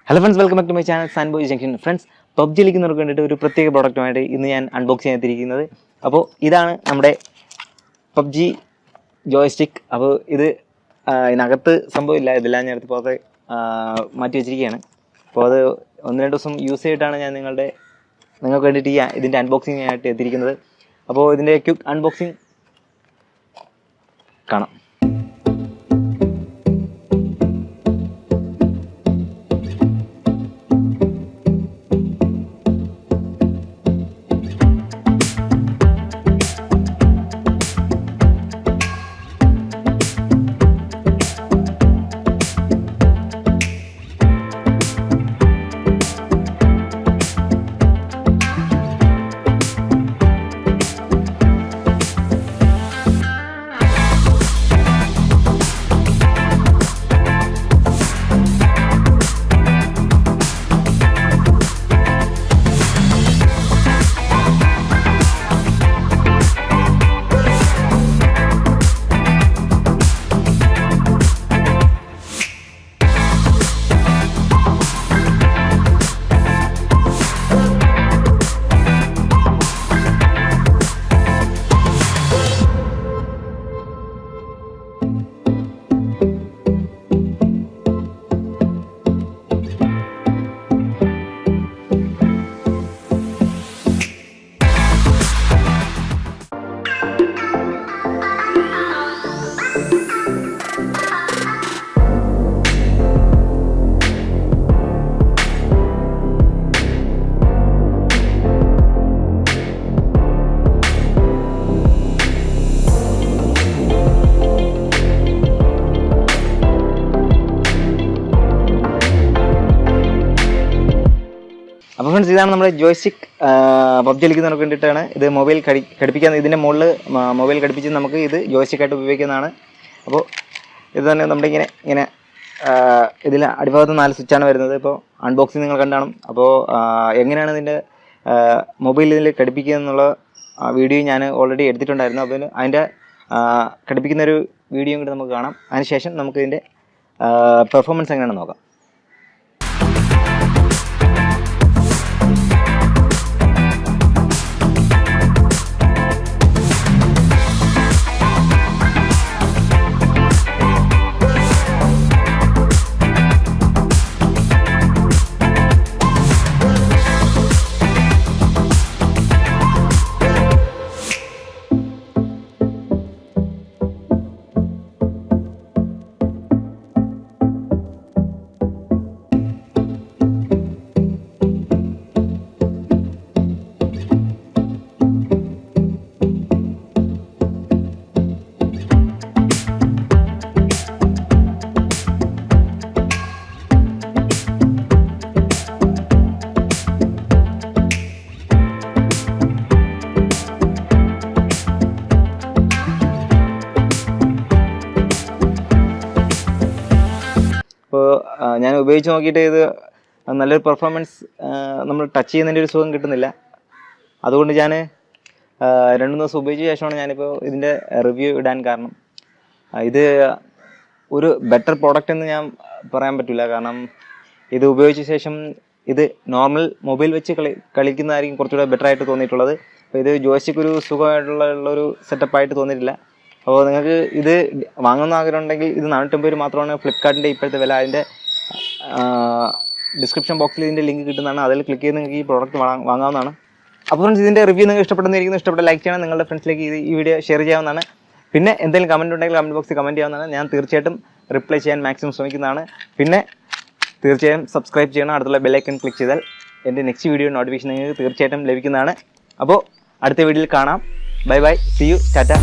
Hello friends, welcome back to my channel Sanboys Junction. Friends, Pubg കളിക്കുന്നവർക്ക് വേണ്ടിയിട്ട് ഒരു പ്രത്യേക പ്രോഡക്റ്റുമായിട്ട് ഇന്ന് ഞാൻ അൺബോക്സ് ചെയ്യാത്തിരിക്കുന്നത്. അപ്പോൾ ഇതാണ് നമ്മുടെ Pubg Joystick. അപ്പോൾ ഇത് ഇതിനകത്ത് സംഭവമില്ല, ഇതെല്ലാം ഞാൻ എടുത്ത് പുറത്ത് മാറ്റി വെച്ചിരിക്കുകയാണ്. അപ്പോൾ അത് 1-2 ദിവസം യൂസ് ചെയ്തിട്ടാണ് ഞാൻ നിങ്ങൾക്ക് വേണ്ടിയിട്ട് ഇതിൻ്റെ അൺബോക്സിംഗ് ആയിട്ട് എത്തിയിരിക്കുന്നത്. അപ്പോൾ ഇതിൻ്റെ ക്വിക്ക് അൺബോക്സിങ് കാണാം. അപ്പോൾ ഫ്രണ്ട്സ്, ഇതാണ് നമ്മുടെ ജോയ്സ്റ്റിക്ക്. പബ്ജി കളിക്കുന്നവർക്ക് വേണ്ടിയിട്ടാണ് ഇത്. മൊബൈൽ ഘടിപ്പിക്കാൻ ഇതിൻ്റെ മുകളിൽ മൊബൈൽ ഘടിപ്പിച്ച് നമുക്ക് ഇത് ജോയ്സ്റ്റിക്കായിട്ട് ഉപയോഗിക്കുന്നതാണ്. അപ്പോൾ ഇത് തന്നെ നമ്മുടെ ഇങ്ങനെ ഇതിൽ അടിഭാഗത്ത് 4 സ്വിച്ചാണ് വരുന്നത്. ഇപ്പോൾ അൺബോക്സിങ് നിങ്ങൾ കണ്ടാണ്. അപ്പോൾ എങ്ങനെയാണ് ഇതിൻ്റെ മൊബൈൽ ഇതിൽ ഘടിപ്പിക്കുക എന്നുള്ള വീഡിയോ ഞാൻ ഓൾറെഡി എടുത്തിട്ടുണ്ടായിരുന്നു. അപ്പോൾ അതിൻ്റെ ഘടിപ്പിക്കുന്നൊരു വീഡിയോ കൂടി നമുക്ക് കാണാം. അതിനുശേഷം നമുക്ക് ഇതിൻ്റെ പെർഫോമൻസ് എങ്ങനെയാണെന്ന് നോക്കാം. അപ്പോൾ ഞാൻ ഉപയോഗിച്ച് നോക്കിയിട്ട് ഇത് നല്ലൊരു പെർഫോമൻസ് നമ്മൾ ടച്ച് ചെയ്യുന്നതിൻ്റെ ഒരു സുഖം കിട്ടുന്നില്ല. അതുകൊണ്ട് ഞാൻ 2-3 ദിവസം ഉപയോഗിച്ച ശേഷമാണ് ഞാനിപ്പോൾ ഇതിൻ്റെ റിവ്യൂ ഇടാൻ കാരണം. ഇത് ഒരു ബെറ്റർ പ്രോഡക്റ്റ് എന്ന് ഞാൻ പറയാൻ പറ്റില്ല. കാരണം ഇത് ഉപയോഗിച്ച ശേഷം ഇത് നോർമൽ മൊബൈൽ വെച്ച് കളിക്കുന്നതായിരിക്കും കുറച്ചുകൂടെ ബെറ്റർ ആയിട്ട് തോന്നിയിട്ടുള്ളത്. അപ്പോൾ ഇത് ജോയ്സ്റ്റിക്ക് ഒരു സുഖമായിട്ടുള്ളൊരു സെറ്റപ്പായിട്ട് തോന്നിയിട്ടില്ല. അപ്പോൾ നിങ്ങൾക്ക് ഇത് വാങ്ങുന്ന ആഗ്രഹം ഉണ്ടെങ്കിൽ ഇത് 450 മാത്രമാണ് ഫ്ലിപ്കാർട്ടിൻ്റെ ഇപ്പോഴത്തെ വില. അതിൻ്റെ ഡിസ്ക്രിപ്ഷൻ ബോക്സിൽ ഇതിൻ്റെ ലിങ്ക് കിട്ടുന്നതാണ്. അതിൽ ക്ലിക്ക് ചെയ്ത് നിങ്ങൾക്ക് ഈ പ്രോഡക്റ്റ് വാങ്ങാവുന്നതാണ്. അപ്പോൾ ഫ്രണ്ട്സ്, ഇതിൻ്റെ റിവ്യൂ നിങ്ങൾക്ക് ഇഷ്ടപ്പെട്ട ലൈക്ക് ചെയ്യണം. നിങ്ങളുടെ ഫ്രണ്ട്സിലേക്ക് ഈ വീഡിയോ ഷെയർ ചെയ്യാവുന്നതാണ്. പിന്നെ എന്തെങ്കിലും കമൻറ്റ് ഉണ്ടെങ്കിൽ കമൻറ്റ് ബോക്സിൽ കമൻറ്റ് ചെയ്യാവുന്നതാണ്. ഞാൻ തീർച്ചയായിട്ടും റിപ്ലൈ ചെയ്യാൻ മാക്സിമം ശ്രമിക്കുന്നതാണ്. പിന്നെ തീർച്ചയായും സബ്സ്ക്രൈബ് ചെയ്യണം. അടുത്തുള്ള ബെല്ലൈക്കൺ ക്ലിക്ക് ചെയ്താൽ എൻ്റെ നെക്സ്റ്റ് വീഡിയോ നോട്ടിഫിക്കേഷൻ നിങ്ങൾക്ക് തീർച്ചയായിട്ടും ലഭിക്കുന്നതാണ്. അപ്പോൾ അടുത്ത വീഡിയോയിൽ കാണാം. Bye bye, see you, Tata.